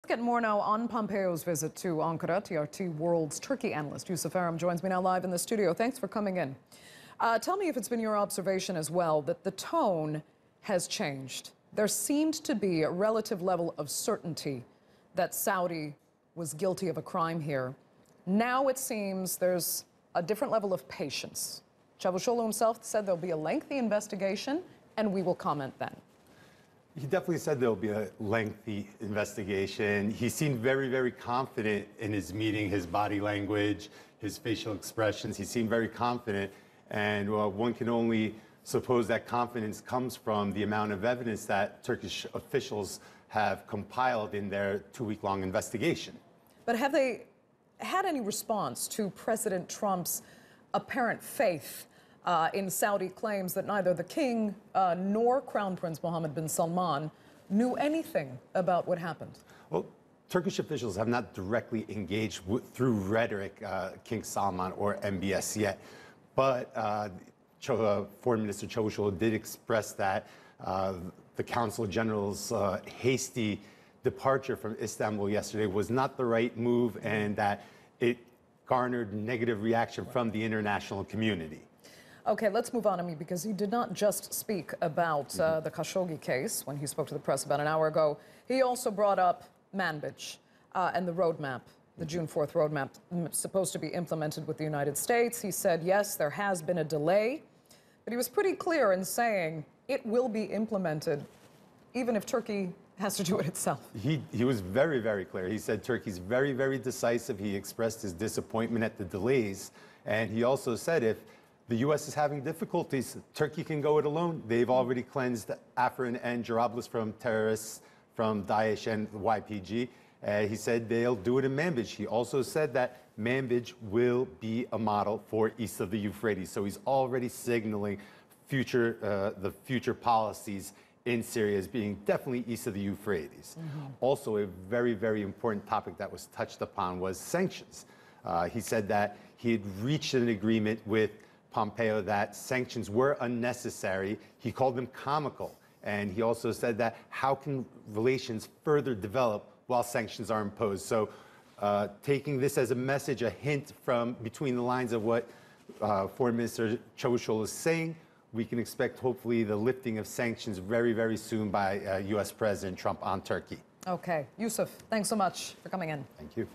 Get more now on Pompeo's visit to Ankara. TRT World's Turkey analyst Yusuf Erim joins me now live in the studio. Thanks for coming in. Tell me if it's been your observation as well that the tone has changed. There seemed to be a relative level of certainty that Saudi was guilty of a crime here. Now it seems there's a different level of patience. Çavuşoğlu himself said there'll be a lengthy investigation and we will comment then. He definitely said there'll be a lengthy investigation. He seemed very, very confident in his meeting, his body language, his facial expressions. He seemed very confident, and one can only suppose that confidence comes from the amount of evidence that Turkish officials have compiled in their two-week-long investigation. But have they had any response to President Trump's apparent faith in Saudi claims that neither the king nor Crown Prince Mohammed bin Salman knew anything about what happened? Well, Turkish officials have not directly engaged through rhetoric King Salman or MBS yet, but Foreign Minister Çavuşoğlu did express that the Council General's hasty departure from Istanbul yesterday was not the right move, and that it garnered negative reaction from the international community. Okay, let's move on, because he did not just speak about the Khashoggi case when he spoke to the press about an hour ago. He also brought up Manbij and the roadmap, the June 4th roadmap, supposed to be implemented with the United States. He said, yes, there has been a delay, but he was pretty clear in saying it will be implemented, even if Turkey has to do it itself. He was very, very clear. He said Turkey's very, very decisive. He expressed his disappointment at the delays, and he also said if the U.S. is having difficulties, Turkey can go it alone. They've already cleansed Afrin and Jarablus from terrorists, from Daesh and the YPG. He said they'll do it in Manbij. He also said that Manbij will be a model for east of the Euphrates. So he's already signaling the future policies in Syria as being definitely east of the Euphrates. Also, a very, very important topic that was touched upon was sanctions. He said that he had reached an agreement with Pompeo that sanctions were unnecessary. He called them comical. And he also said that how can relations further develop while sanctions are imposed? So taking this as a message, a hint from between the lines of what Foreign Minister Çavuşoğlu is saying, we can expect hopefully the lifting of sanctions very, very soon by U.S. President Trump on Turkey. Okay. Yusuf, thanks so much for coming in. Thank you.